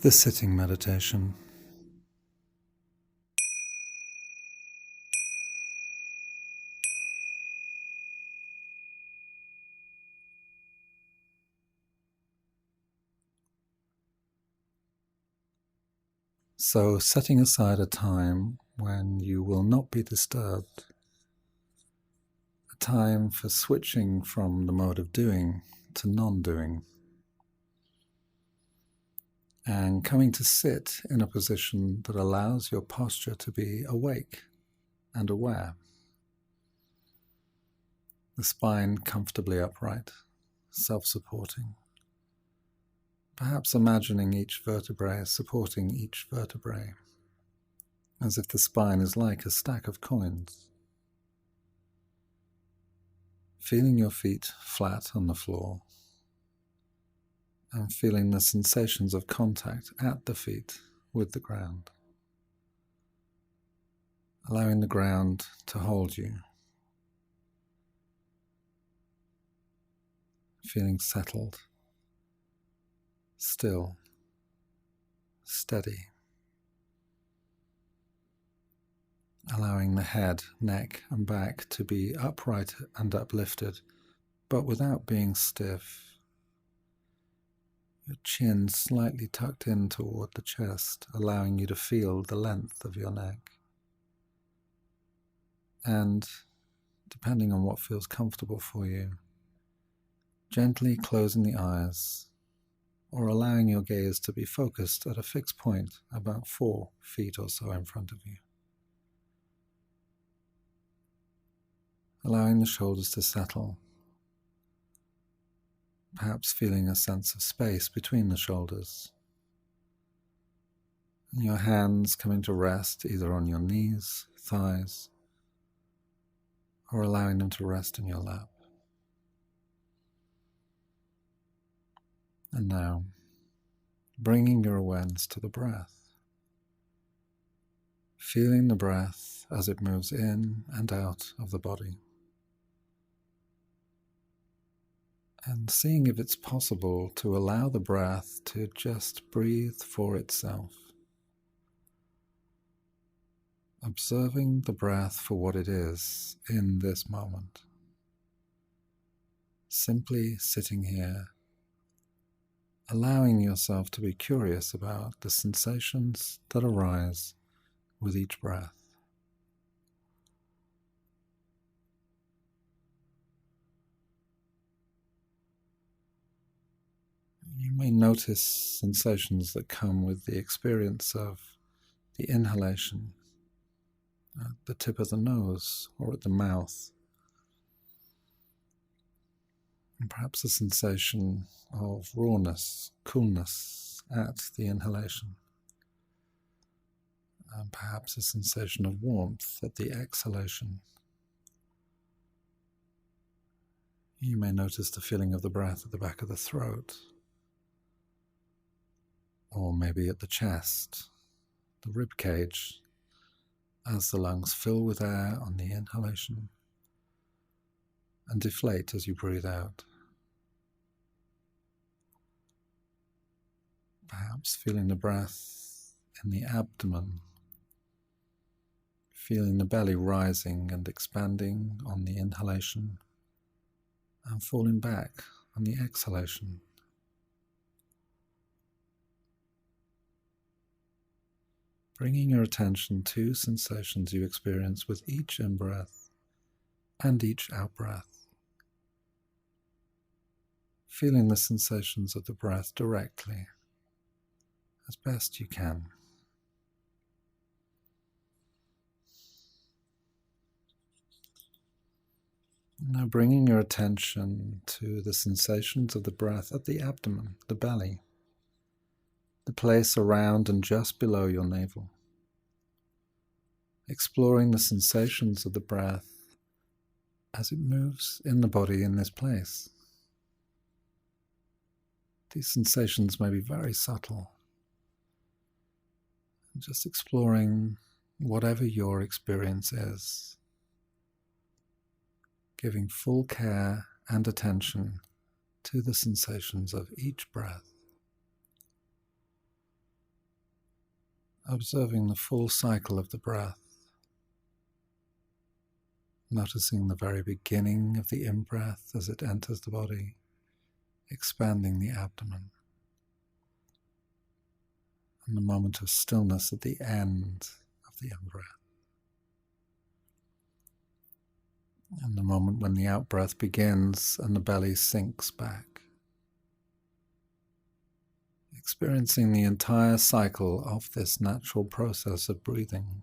The sitting meditation. So, setting aside a time when you will not be disturbed, a time for switching from the mode of doing to non-doing, and coming to sit in a position that allows your posture to be awake and aware. The spine comfortably upright, self-supporting. Perhaps imagining each vertebrae supporting each vertebrae, as if the spine is like a stack of coins. Feeling your feet flat on the floor, and feeling the sensations of contact at the feet with the ground. Allowing the ground to hold you. Feeling settled, still, steady. Allowing the head, neck and back to be upright and uplifted, but without being stiff. Your chin slightly tucked in toward the chest, allowing you to feel the length of your neck. And, depending on what feels comfortable for you, gently closing the eyes or allowing your gaze to be focused at a fixed point about 4 feet or so in front of you. Allowing the shoulders to settle, perhaps feeling a sense of space between the shoulders. And your hands coming to rest either on your knees, thighs, or allowing them to rest in your lap. And now, bringing your awareness to the breath. Feeling the breath as it moves in and out of the body. And seeing if it's possible to allow the breath to just breathe for itself. Observing the breath for what it is in this moment. Simply sitting here, allowing yourself to be curious about the sensations that arise with each breath. You may notice sensations that come with the experience of the inhalation at the tip of the nose or at the mouth. And perhaps a sensation of rawness, coolness at the inhalation. And perhaps a sensation of warmth at the exhalation. You may notice the feeling of the breath at the back of the throat, or maybe at the chest, the rib cage, as the lungs fill with air on the inhalation and deflate as you breathe out. Perhaps feeling the breath in the abdomen, feeling the belly rising and expanding on the inhalation and falling back on the exhalation. Bringing your attention to sensations you experience with each in-breath and each out-breath. Feeling the sensations of the breath directly, as best you can. Now bringing your attention to the sensations of the breath at the abdomen, the belly, the place around and just below your navel. Exploring the sensations of the breath as it moves in the body in this place. These sensations may be very subtle. Just exploring whatever your experience is. Giving full care and attention to the sensations of each breath. observing the full cycle of the breath, noticing the very beginning of the in-breath as it enters the body, expanding the abdomen, and the moment of stillness at the end of the in-breath, and the moment when the out-breath begins and the belly sinks back. Experiencing the entire cycle of this natural process of breathing,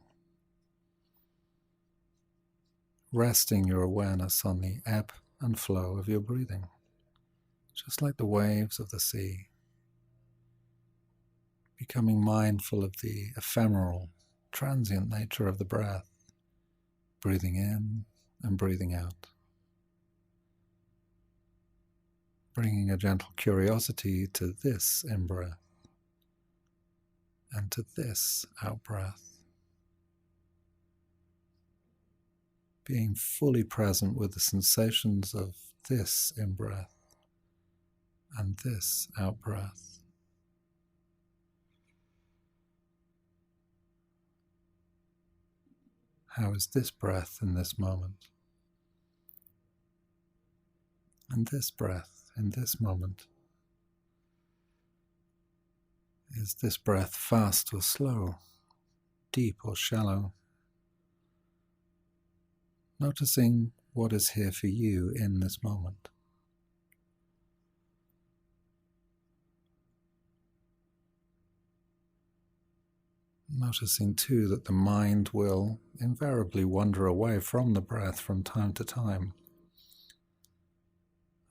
resting your awareness on the ebb and flow of your breathing, just like the waves of the sea, becoming mindful of the ephemeral, transient nature of the breath, breathing in and breathing out, bringing a gentle curiosity to this in-breath and to this out-breath, being fully present with the sensations of this in-breath and this out-breath. How is this breath in this moment? And this breath in this moment? Is this breath fast or slow, deep or shallow? Noticing what is here for you in this moment. Noticing too that the mind will invariably wander away from the breath from time to time,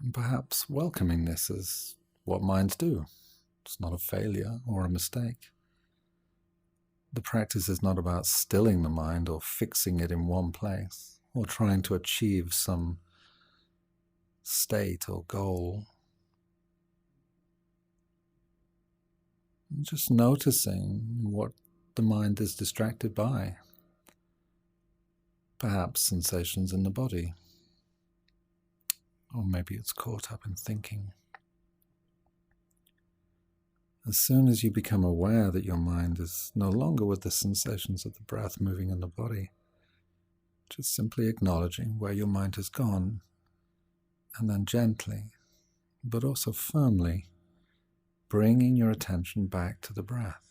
and perhaps welcoming this as what minds do. It's not a failure or a mistake. The practice is not about stilling the mind or fixing it in one place or trying to achieve some state or goal. Just noticing what the mind is distracted by. Perhaps sensations in the body, or maybe it's caught up in thinking. As soon as you become aware that your mind is no longer with the sensations of the breath moving in the body, just simply acknowledging where your mind has gone, and then gently, but also firmly, bringing your attention back to the breath.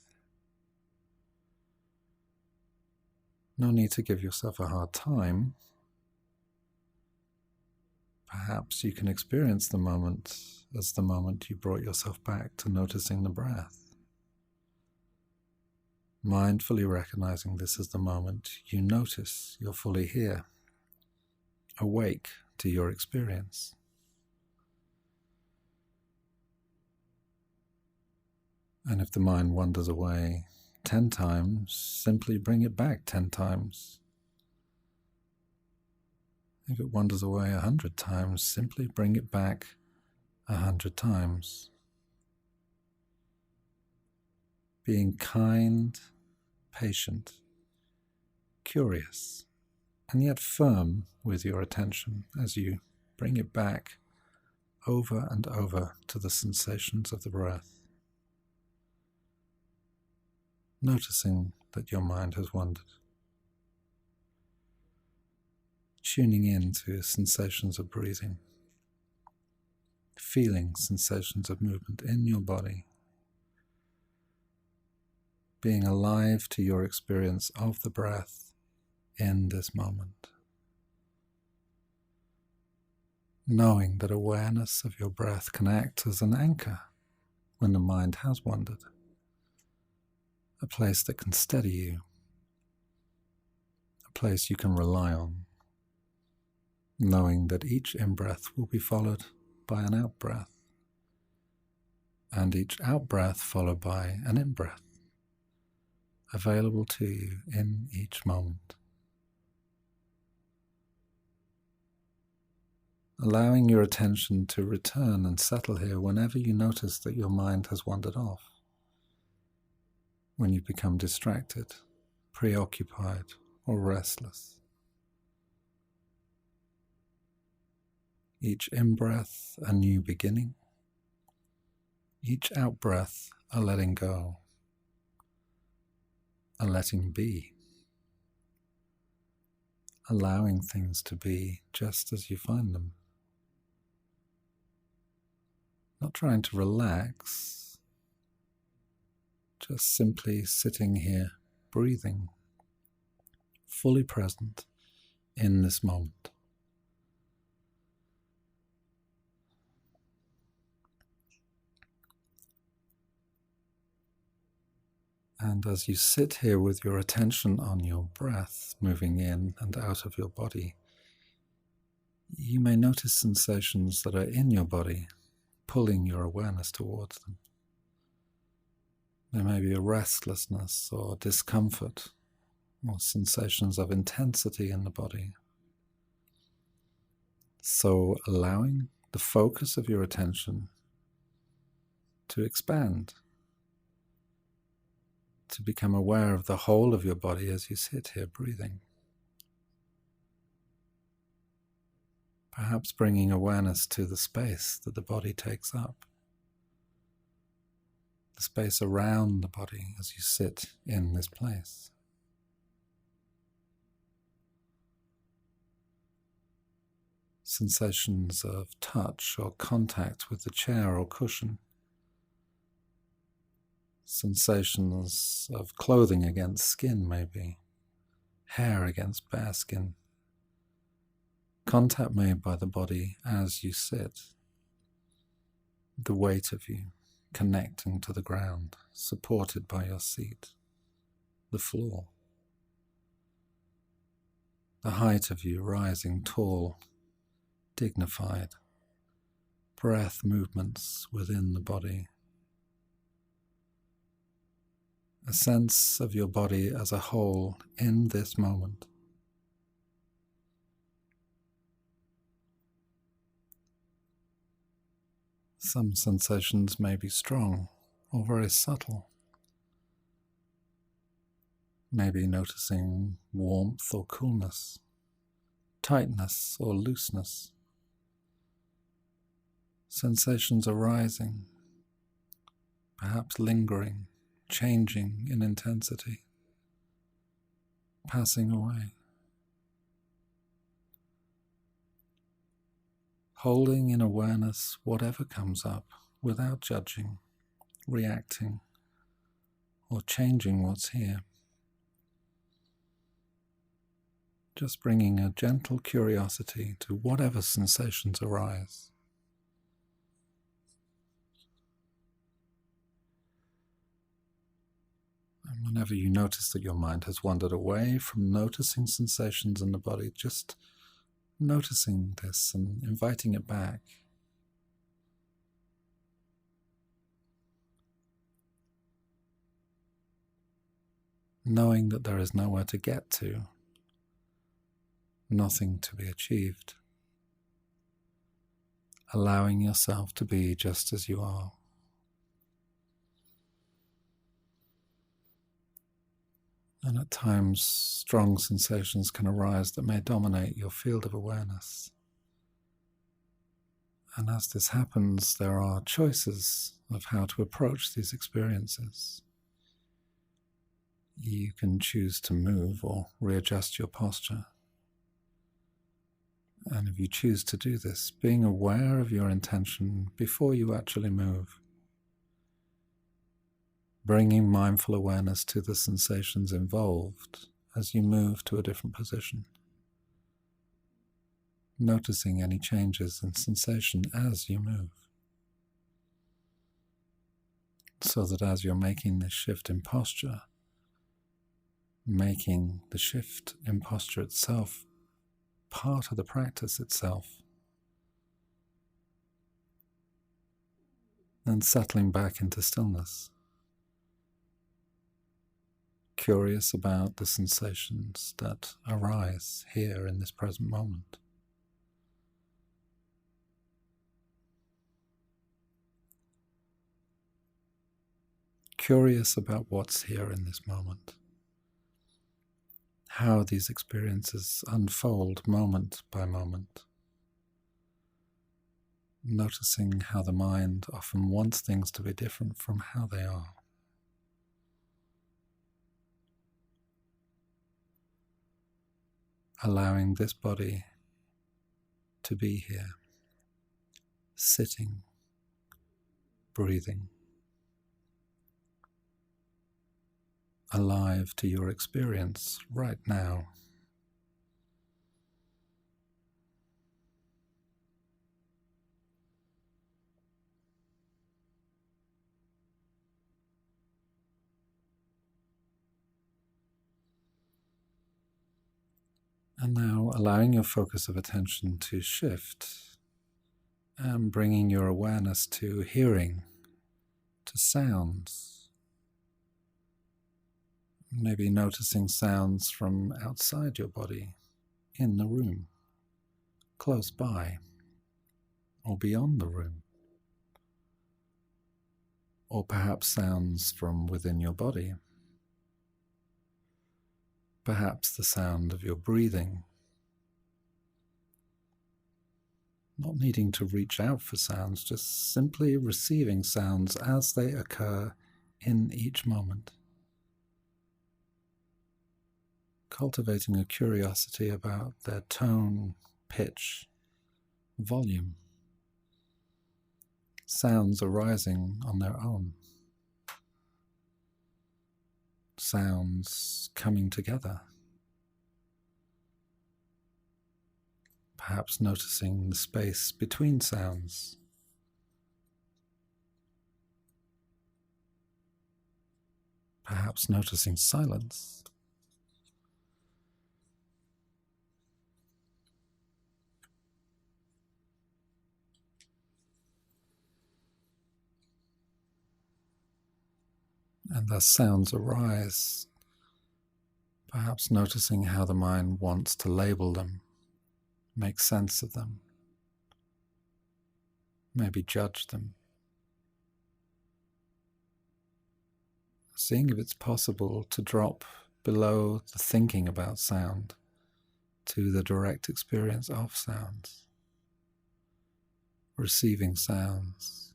No need to give yourself a hard time. Perhaps you can experience the moment as the moment you brought yourself back to noticing the breath. Mindfully recognizing this is the moment you notice you're fully here, awake to your experience. And if the mind wanders away 10 times, simply bring it back 10 times. If it wanders away 100 times, simply bring it back 100 times. Being kind, patient, curious, and yet firm with your attention as you bring it back over and over to the sensations of the breath. Noticing that your mind has wandered. Tuning in to sensations of breathing. Feeling sensations of movement in your body. Being alive to your experience of the breath in this moment. Knowing that awareness of your breath can act as an anchor when the mind has wandered. A place that can steady you. A place you can rely on. Knowing that each in-breath will be followed by an out-breath. And each out-breath followed by an in-breath. Available to you in each moment. Allowing your attention to return and settle here whenever you notice that your mind has wandered off. When you become distracted, preoccupied, or restless. Each in-breath a new beginning. Each out-breath a letting go. a letting be, allowing things to be just as you find them. Not trying to relax, just simply sitting here, breathing, fully present in this moment. And as you sit here with your attention on your breath moving in and out of your body, you may notice sensations that are in your body, pulling your awareness towards them. There may be a restlessness or discomfort, or sensations of intensity in the body. So allowing the focus of your attention to expand, to become aware of the whole of your body as you sit here breathing. Perhaps bringing awareness to the space that the body takes up, the space around the body as you sit in this place. Sensations of touch or contact with the chair or cushion. Sensations of clothing against skin, maybe. Hair against bare skin. Contact made by the body as you sit. The weight of you connecting to the ground, supported by your seat, the floor. The height of you rising tall, dignified. Breath movements within the body. A sense of your body as a whole in this moment. Some sensations may be strong or very subtle. Maybe noticing warmth or coolness, tightness or looseness. Sensations arising, perhaps lingering, changing in intensity, passing away. Holding in awareness whatever comes up without judging, reacting, or changing what's here. Just bringing a gentle curiosity to whatever sensations arise. And whenever you notice that your mind has wandered away from noticing sensations in the body, just noticing this and inviting it back. Knowing that there is nowhere to get to, nothing to be achieved. Allowing yourself to be just as you are. And at times, strong sensations can arise that may dominate your field of awareness. And as this happens, there are choices of how to approach these experiences. You can choose to move or readjust your posture. And if you choose to do this, being aware of your intention before you actually move, bringing mindful awareness to the sensations involved as you move to a different position. Noticing any changes in sensation as you move. So that as you're making this shift in posture, making the shift in posture itself part of the practice itself, and settling back into stillness. Curious about the sensations that arise here in this present moment. Curious about what's here in this moment. How these experiences unfold moment by moment. Noticing how the mind often wants things to be different from how they are. allowing this body to be here, sitting, breathing, alive to your experience right now. And now allowing your focus of attention to shift and bringing your awareness to hearing, to sounds. Maybe noticing sounds from outside your body, in the room, close by, or beyond the room. Or perhaps sounds from within your body. Perhaps the sound of your breathing. Not needing to reach out for sounds, just simply receiving sounds as they occur in each moment. Cultivating a curiosity about their tone, pitch, volume. Sounds arising on their own. Sounds coming together. Perhaps noticing the space between sounds. Perhaps noticing silence. And as sounds arise, perhaps noticing how the mind wants to label them, make sense of them, maybe judge them. Seeing if it's possible to drop below the thinking about sound to the direct experience of sounds, receiving sounds,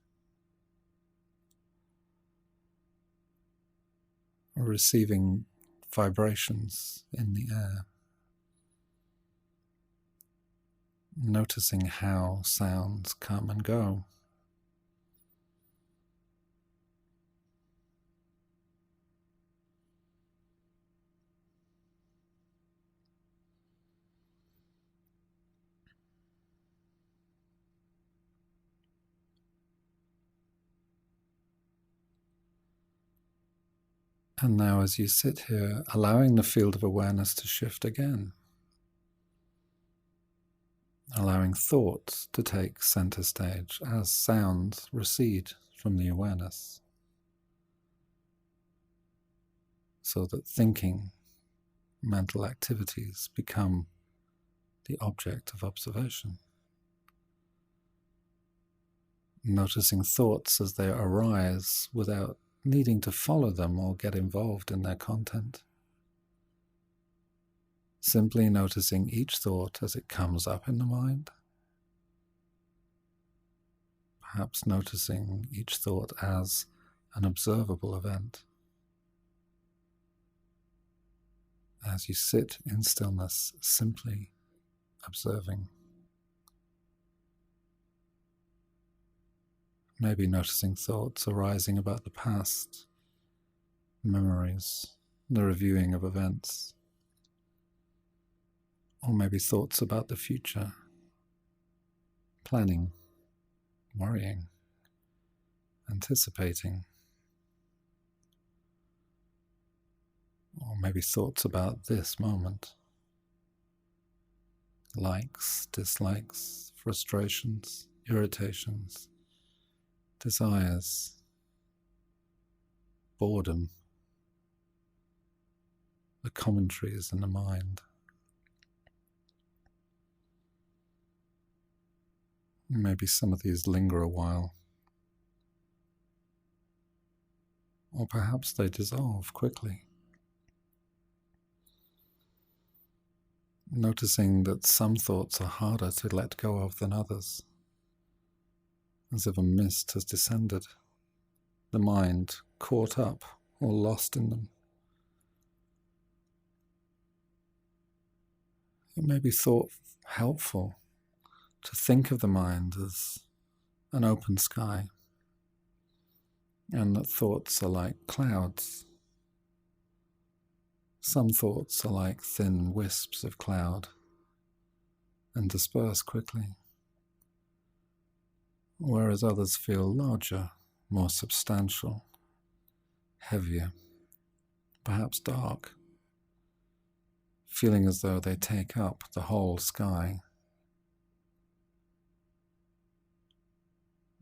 or receiving vibrations in the air, noticing how sounds come and go. And now as you sit here, allowing the field of awareness to shift again, allowing thoughts to take center stage as sounds recede from the awareness, so that thinking, mental activities become the object of observation. Noticing thoughts as they arise without needing to follow them or get involved in their content. Simply noticing each thought as it comes up in the mind. Perhaps noticing each thought as an observable event. As you sit in stillness, simply observing. Maybe noticing thoughts arising about the past, memories, the reviewing of events, or maybe thoughts about the future, planning, worrying, anticipating, or maybe thoughts about this moment, likes, dislikes, frustrations, irritations, desires, boredom, the commentaries in the mind. Maybe some of these linger a while, or perhaps they dissolve quickly. Noticing that some thoughts are harder to let go of than others, as if a mist has descended, the mind caught up or lost in them. It may be thought helpful to think of the mind as an open sky, and that thoughts are like clouds. Some thoughts are like thin wisps of cloud and disperse quickly, whereas others feel larger, more substantial, heavier, perhaps dark, feeling as though they take up the whole sky.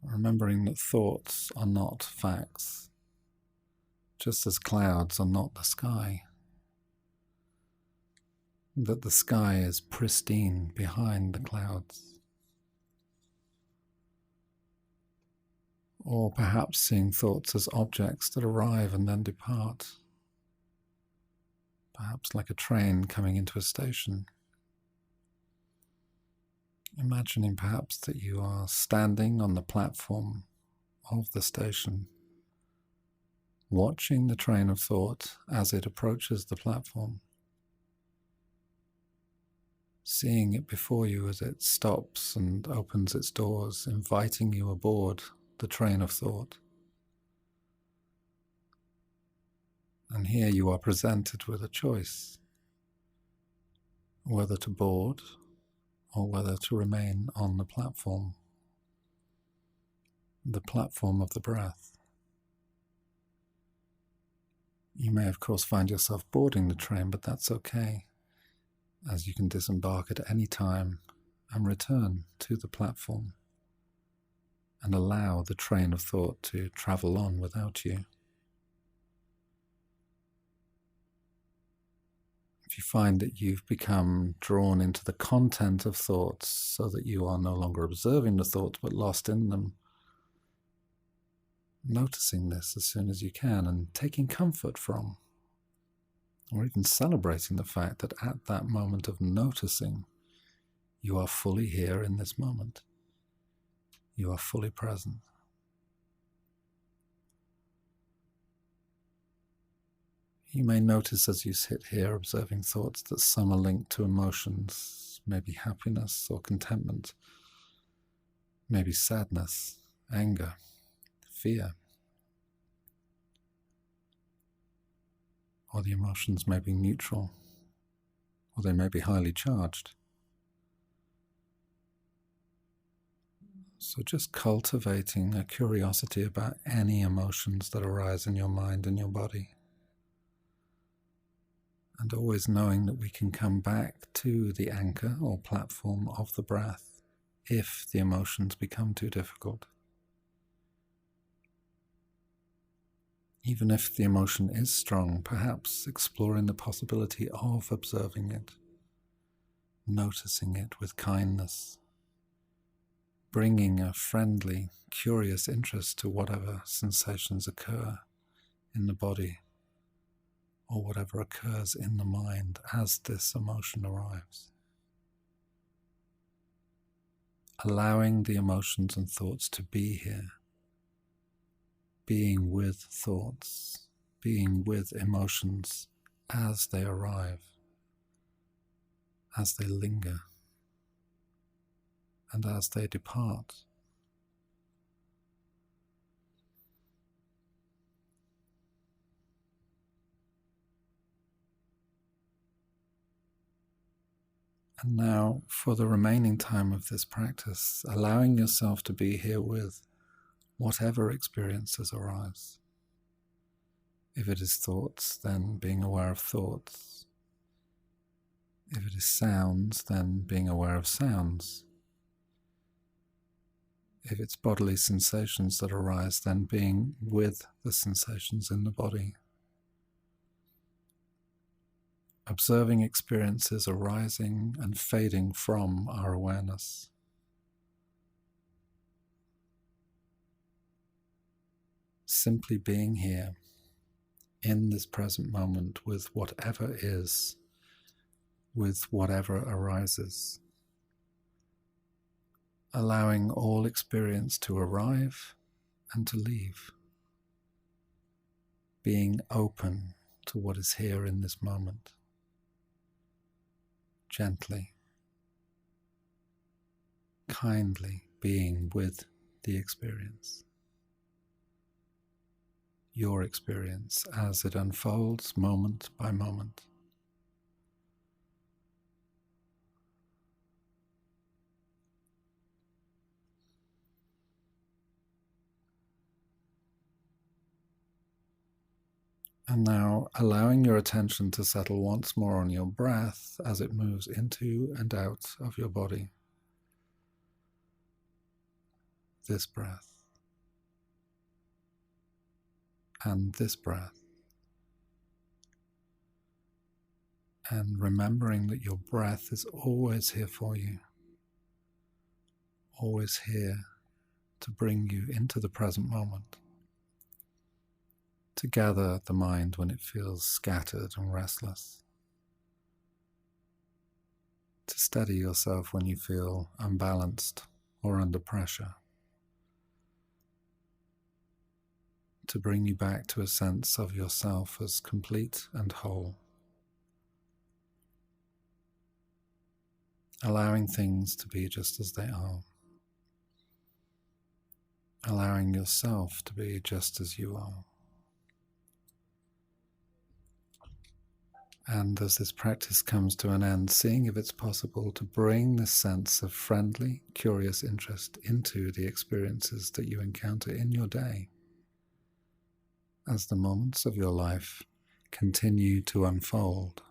Remembering that thoughts are not facts, just as clouds are not the sky. That the sky is pristine behind the clouds. Or perhaps seeing thoughts as objects that arrive and then depart. Perhaps like a train coming into a station. Imagining perhaps that you are standing on the platform of the station, watching the train of thought as it approaches the platform. Seeing it before you as it stops and opens its doors, inviting you aboard the train of thought. And here you are presented with a choice, whether to board or whether to remain on the platform of the breath. You may of course find yourself boarding the train, but that's okay, as you can disembark at any time and return to the platform and allow the train of thought to travel on without you. If you find that you've become drawn into the content of thoughts so that you are no longer observing the thoughts but lost in them, noticing this as soon as you can and taking comfort from, or even celebrating the fact that at that moment of noticing, you are fully here in this moment. You are fully present. You may notice as you sit here observing thoughts that some are linked to emotions, maybe happiness or contentment, maybe sadness, anger, fear. Or the emotions may be neutral, or they may be highly charged. So just cultivating a curiosity about any emotions that arise in your mind and your body. And always knowing that we can come back to the anchor or platform of the breath if the emotions become too difficult. Even if the emotion is strong, perhaps exploring the possibility of observing it, noticing it with kindness, bringing a friendly, curious interest to whatever sensations occur in the body, or whatever occurs in the mind as this emotion arrives. Allowing the emotions and thoughts to be here, being with thoughts, being with emotions as they arrive, as they linger, and as they depart. And now, for the remaining time of this practice, allowing yourself to be here with whatever experiences arise. If it is thoughts, then being aware of thoughts. If it is sounds, then being aware of sounds. If it's bodily sensations that arise, then being with the sensations in the body. Observing experiences arising and fading from our awareness. Simply being here in this present moment with whatever is, with whatever arises. Allowing all experience to arrive and to leave. Being open to what is here in this moment. gently, kindly being with the experience, your experience as it unfolds moment by moment. And now allowing your attention to settle once more on your breath as it moves into and out of your body. This breath and this breath. And remembering that your breath is always here for you, always here to bring you into the present moment, to gather the mind when it feels scattered and restless, to steady yourself when you feel unbalanced or under pressure, to bring you back to a sense of yourself as complete and whole. Allowing things to be just as they are. Allowing yourself to be just as you are. And as this practice comes to an end, seeing if it's possible to bring this sense of friendly, curious interest into the experiences that you encounter in your day, as the moments of your life continue to unfold.